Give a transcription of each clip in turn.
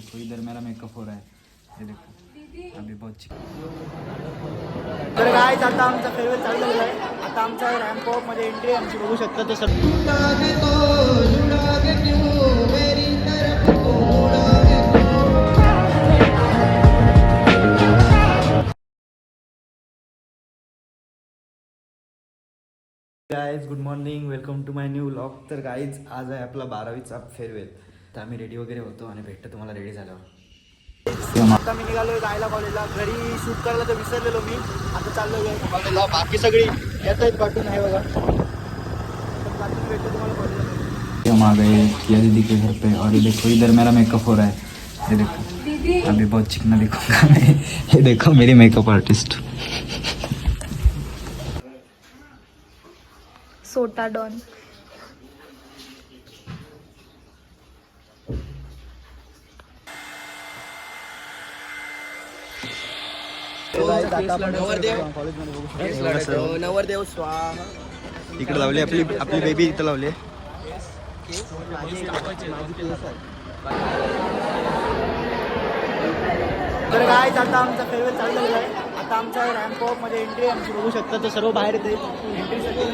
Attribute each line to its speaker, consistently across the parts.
Speaker 1: देखो इधर मेरा मेकअप हो रहा है, ये देखो अभी बहुत
Speaker 2: तर गाइस आता आमचा फेअरवेल चालू झालेला आहे. आता आमचा रॅम्प वॉक मध्ये एंट्री आमची बघू शकता. तो सब guys good morning, welcome to my new vlog. तर गाइज आज आहे आपला 12वीचा फेअरवेल. तर आम्ही रेडी वगैरे होतो आणि भेटतो तुम्हाला रेडी झाल्यावर. आता मी निघालोय जायला कॉलेजला. घरी शूट करायला तर विसरलेलो मी. आता चाललोय कॉलेजला. बाकी सगळी येत आहेत पाठवून आहे बघा. भेटतो तुम्हाला कॉलेजला.
Speaker 1: हम आ गए किया दीदी के घर पे और ये देखो इधर मेरा मेकअप हो रहा है, ये देखो अभी बहुत चिकना दिखूंगा मैं. ये देखो मेरी मेकअप आर्टिस्ट.
Speaker 3: सोटा डॉन.
Speaker 2: नवरदेव स्वाहा.
Speaker 4: इकडे लावली आपली बेबी, इथं लावली.
Speaker 2: तर गाइस आता आमचा फेअरवेल चालू झालेला आहे. आता आमच्या रॅम्प वॉक मध्ये एंट्री आमची बघू शकता. तर सर्व बाहेर येते एंट्रीसाठी.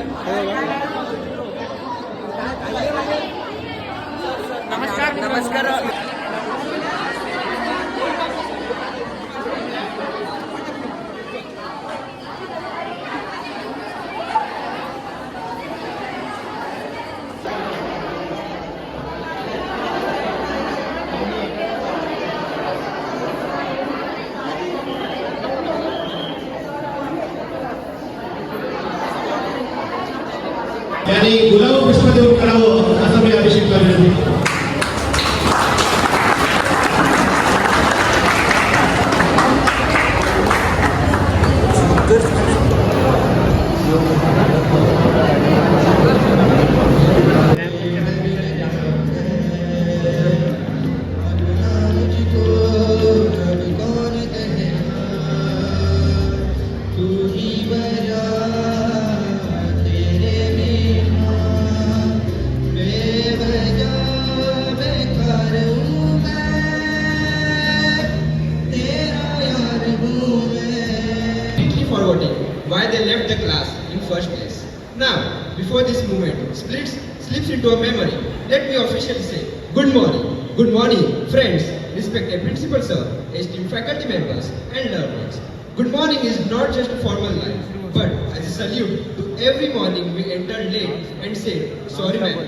Speaker 2: नमस्कार नमस्कार.
Speaker 5: यांनी गुलाब पुष्प देऊन करावं असं मी अभिषेक करतो. Why they left the class in first place. Now, before this movement slips into a memory, let me officially say good morning. Good morning, friends, respected principal sir, esteemed faculty members and learners. Good morning is not just a formal line, but as a salute to every morning we entered late and said sorry ma'am.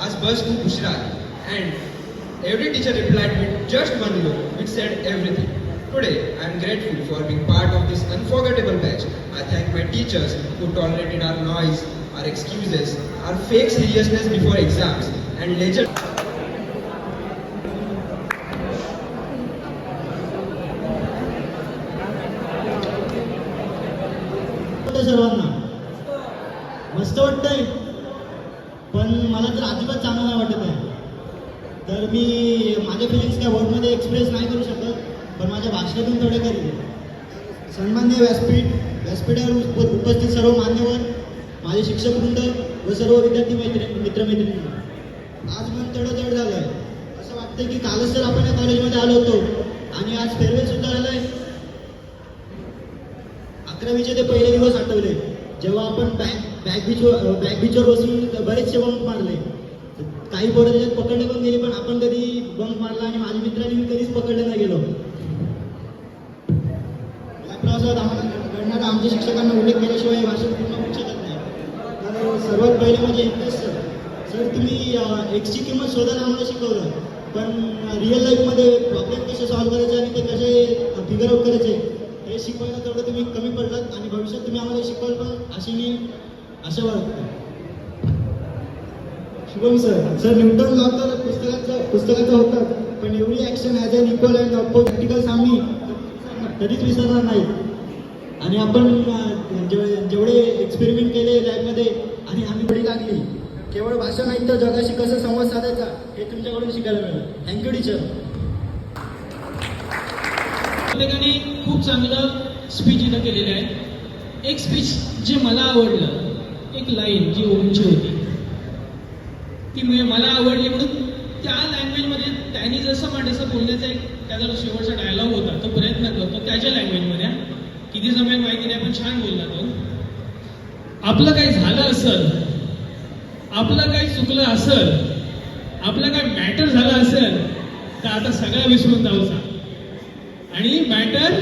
Speaker 5: As bus to Bushra, and every teacher replied with just one look which said everything. Today, I am grateful for being part of this unforgettable batch. I thank my teachers who tolerated our noise, our excuses, our fake seriousness before exams, and legend.
Speaker 2: सर्वांना मस्त वाटतंय, पण मला तर अजिबात चांगलं नाही वाटत आहे. तर मी माझे फिलिंग्स काय वर्डमध्ये एक्सप्रेस नाही करू शकत, पण माझ्या भाषणातून थोडे करेल. सन्माननीय व्यासपीठावर उपस्थित सर्व मान्यवर, माझे शिक्षकवृंद व सर्व विद्यार्थी मित्रमैत्रिणी, आज मन तडजड झालं आहे. असं वाटतं की कालच तर आपण या कॉलेजमध्ये आलो होतो आणि आज फेअरवेल सुद्धा झालंय. 11वीचे ते पहिले दिवस आठवले, जेव्हा आपण बॅक बीचवर बसून बरेचसे बंक मारले. काही पोरं त्याच्यात पकडले पण गेले, पण आपण कधी बंक मारला आणि माझ्या मित्रांनी मी कधीच पकडले नाही गेलो. या प्रवासात आम्हाला घडणारा आमच्या शिक्षकांना उल्लेख केल्याशिवाय ही भाषा पूर्ण होऊ शकत नाही. तर सर्वात पहिले म्हणजे इंटरेस्ट सर, तुम्ही एक्सची किंमत शोधायला आम्हाला शिकवलं, पण रिअल लाईफमध्ये प्रॉब्लेम कसे सॉल्व्ह करायचे आणि ते कसे फिगर आउट करायचे हे शिकवायला तेवढं तुम्ही कमी पडलात. आणि भविष्यात तुम्ही आम्हाला शिकवाल पण अशी मी आशा वाटतो. शुभम सर न्यूटन लॉ तर पुस्तकाचं होतं, पण एवढी action as unequal and practicals आम्ही कधीच विसरणार नाही. आणि आपण जेवढे एक्सपेरिमेंट केले लॅबमध्ये आणि आम्ही बडी लागली, केवळ भाषा नाही तर जगाशी कसं संवाद साधायचा हे तुमच्याकडून शिकायला मिळालं. Thank you teacher.
Speaker 6: प्रत्येकाने खूप चांगलं स्पीच इथं केलेलं आहे. एक स्पीच जे मला आवडलं, एक लाईन जी ओमची होती ती मला आवडली म्हणून त्या लँग्वेजमध्ये त्यांनी जसं बोलण्याचा एक त्याचा जो शेवटचा डायलॉग होता तो प्रयत्न करतो त्याच्या लँग्वेजमध्ये. किती जमेल माहिती नाही, पण छान बोलला तो. आपलं काही झालं असेल, आपलं काही चुकलं असेल, आपलं काही मॅटर झालं असेल तर आता सगळं विसरून जाऊचा. आणि मॅटर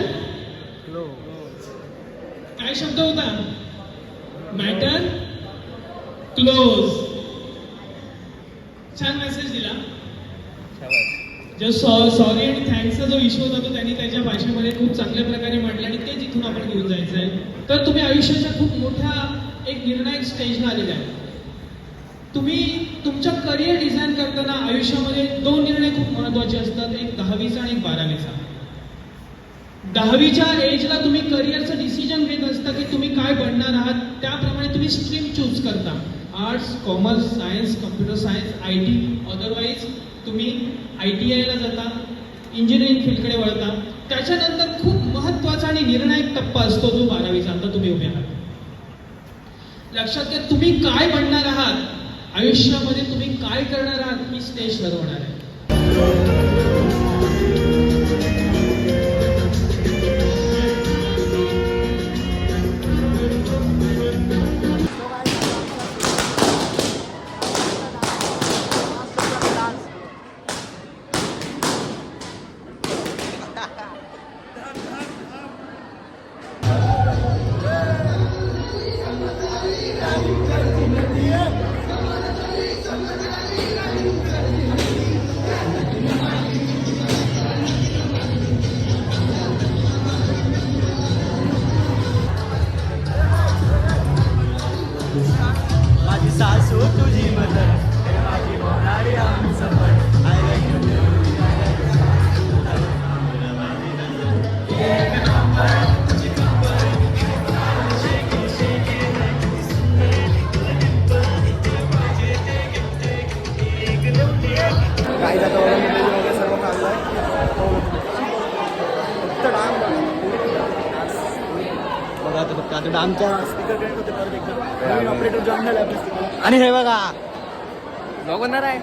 Speaker 6: काय शब्द होता? Matter close. छान मेसेज दिला. जो सॉरी आणि थँक्सचा जो इश्यू होता तो त्यांनी त्याच्या भाषेमध्ये खूप चांगल्या प्रकारे मांडला आणि ते जिथून आपण घेऊन जायचं आहे. तर तुम्ही आयुष्याच्या खूप मोठ्या एक निर्णायक स्टेजला आलेला आहे. तुम्ही तुमच्या करिअर डिझाईन करताना आयुष्यामध्ये 2 निर्णय खूप महत्वाचे असतात, एक 10वीचा आणि एक 12वीचा. 10वीच्या एजला तुम्ही करिअरचं डिसिजन घेत असता की तुम्ही काय बनणार आहात, त्याप्रमाणे तुम्ही स्ट्रीम चूज करता. Arts, commerce, science, computer science, IT. Otherwise तुम्ही ITIला जाता, इंजिनिअरिंग फील्डकडे वळता. त्याच्यानंतर खूप महत्वाचा आणि निर्णायक टप्पा असतो जो 12वीचा. आता तुम्ही उभे आहात. लक्षात घ्या, तुम्ही काय बनणार आहात आयुष्यामध्ये, तुम्ही काय करणार आहात ही स्टेज ठरवणार आहे.
Speaker 4: आमच्या स्पीकर कनेक्ट होते परत एकदा. नवीन ऑपरेटर जॉईन झाला आपल्या स्पीकर. आणि हे बघा ब्लॉग बनणार आहे.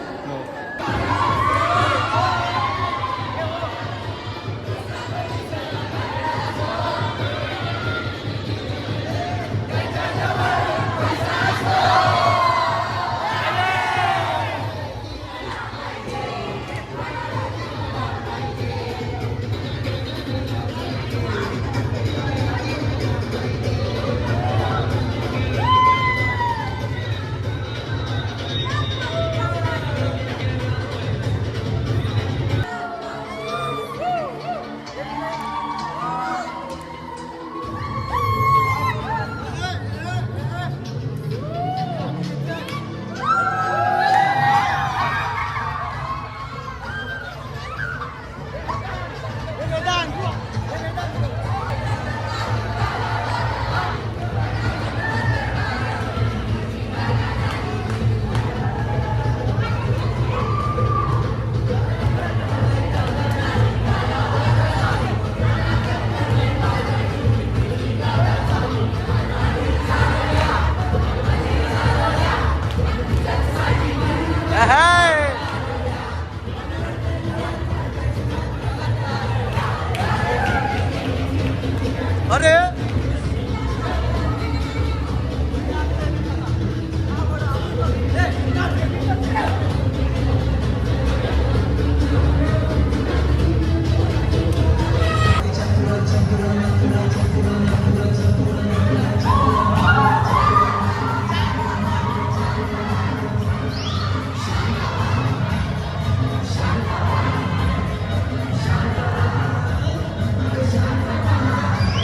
Speaker 4: अरे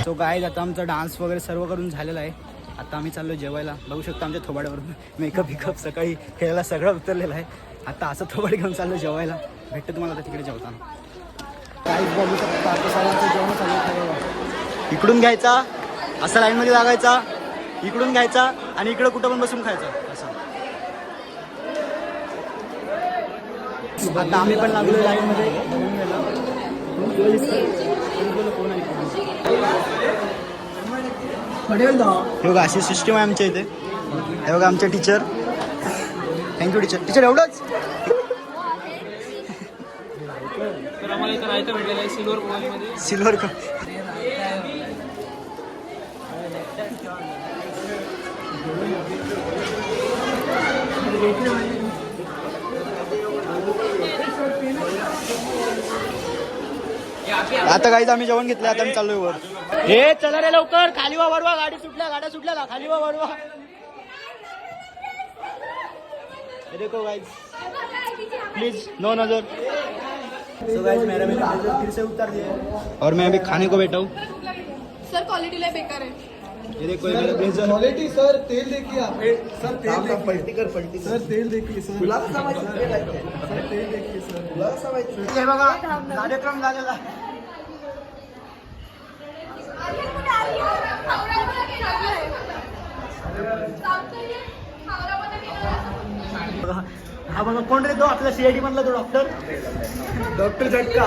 Speaker 4: सो गाईज आता आमचा डान्स वगैरे सर्व करून झालेला आहे. आता आम्ही चाललो जेवायला. बघू शकतो आमच्या थोबाड्यावरून मेकअप सकाळी खेळायला सगळं उतरलेलं आहे. आता असं थोबाड घेऊन चाललो जेवायला. भेटतं तुम्हाला आता तिकडे जेवताना. गाईज बघू शकता आता सगळ्यांचं जेवण चालू ठेवायला. इकडून घ्यायचा, असं लाईनमध्ये लागायचा, इकडून घ्यायचा आणि इकडं कुठं पण बसून खायचं असं. आता आम्ही पण लागलो लाईनमध्ये. हे बघा अशी सिस्टीम आहे आमच्या इथे. हे बघा आमचे टीचर. Thank you teacher. टीचर एवढंच
Speaker 6: इथं भेटलेला आहे सिल्वर बॉलमध्ये.
Speaker 4: सिल्वर का आता काहीच आम्ही जेवण घेतलं. आता आम्ही चाललोय वर. हे चला रे लवकर, खाली वा वरवा, गाड्या सुटल्या खाली वा वरवा. ये देखो गाइस, प्लीज नो नजर. सो गाइस मेरा भी नजर फिर से उतर दिया और मैं अभी खाने को बैठा हूँ.
Speaker 3: सर क्वालिटी लाइफ बेकार है.
Speaker 4: ये देखो ये मेरा ब्लेजर.
Speaker 7: क्वालिटी सर तेल देखिए आप. सर तेल देखिए. सर तेल देखिए सर. तुला कसं माहिती? सर तेल देखिए सर. तुला कसं माहिती?
Speaker 4: हे बघा कार्यक्रम झालेला. हा बघा कोण रे तो आपला सीआयडी मधला तो डॉक्टर झटका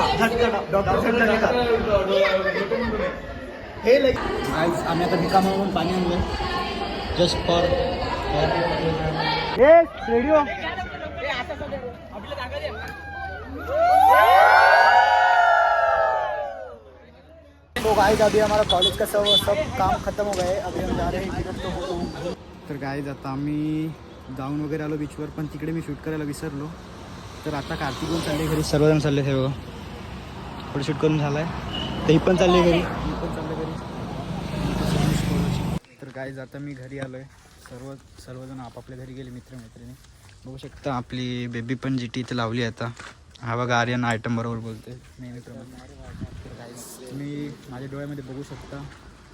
Speaker 4: हे गाइस आम्ही आता भिका मागून पाणी आणलं जस्ट फॉर हे रेडिओ. तो गाइस अभी हमारा कॉलेज का सब काम खत्म हो गया है. अभी हम जा रहे हैं टिकट तो. तर गाइस आता आम्ही जाऊन वगैरे आलो बीचवर, पण तिकडे मी शूट करायला विसरलो. तर आता कार्तिक पण चालले घरी, सर्वजण चालले. हे बघा थोडं शूट करून झालं आहे. तर ही पण चालली घरी, तर गाइस आता मी घरी आलो आहे. सर्वजण आपापल्या घरी गेले, मित्रमैत्रिणी. बघू शकता आपली बेबी पण जी टी इथे लावली आता. हा बघा आर्यन आयटम बरोबर बोलते मी मित्रांनो. तर गाइस तुम्ही माझ्या डोळ्यामध्ये बघू शकता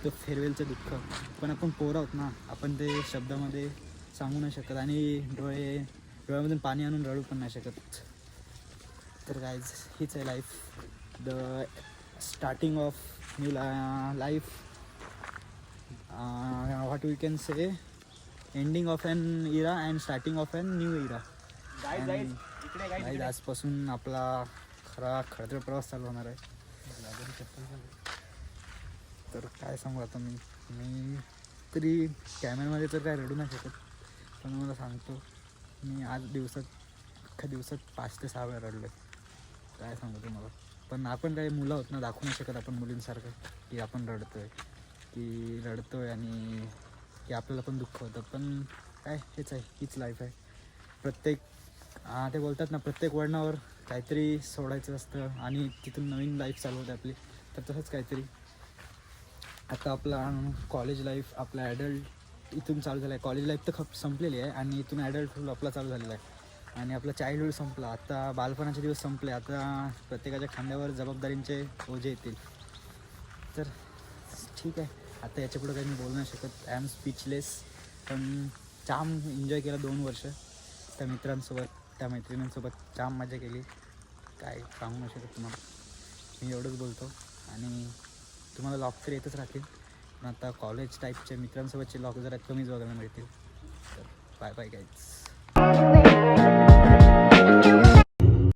Speaker 4: तो फेअरवेलचं दुःख. पण आपण पोरं आहोत ना, आपण ते शब्दामध्ये सांगू नाही शकत आणि डोळ्यामधून पाणी आणून रडू पण नाही शकत. तर गाइज हीच आहे life. The starting of new life, what we can say, ending of an era and starting of an new era. Guys आजपासून आपला खरतर प्रवास चालू होणार आहे. तर काय सांगू आता मी तरी कॅमेरामध्ये तर काय रडू नाही शकत, पण मला सांगतो मी आज अख्ख्या दिवसात 5 ते 6 वेळा रडलो आहे. काय सांगू तुम्हाला. पण आपण काही मुलं आहोत ना, दाखवू नाही शकत आपण मुलींसारखं की आपण रडतो आहे आणि की आपल्याला पण दुःख होतं. पण काय हेच आहे, हीच लाईफ आहे. ते बोलतात ना प्रत्येक वळणावर काहीतरी सोडायचं असतं आणि तिथून नवीन लाईफ चालू होते आपली. तर तसंच काहीतरी आता आपला कॉलेज लाईफ, आपला ॲडल्ट इथून चालू झाला आहे. कॉलेज लाईफ तर संपलेली आहे आणि इथून ॲडल्टहूड आपला चालू झालेला आहे आणि आपला चाइल्डहूड संपला. आता बालपणाचे दिवस संपले. आता प्रत्येकाच्या खांद्यावर जबाबदारींचे ओझे येतील. तर ठीक आहे, आता याच्या पुढं काही मी बोलू नाही शकत. I am speechless. पण जाम एन्जॉय केला 2 वर्ष त्या मित्रांसोबत, त्या मैत्रिणींसोबत जाम मजा केली. काय सांगू नाही शकत तुम्हाला. मी एवढंच बोलतो आणि तुम्हाला लॉक तर येतच राहतील, पण आता कॉलेज टाईपचे मित्रांसोबतचे लॉक जरा कमीच बघायला मिळतील. तर बाय बाय गाईज.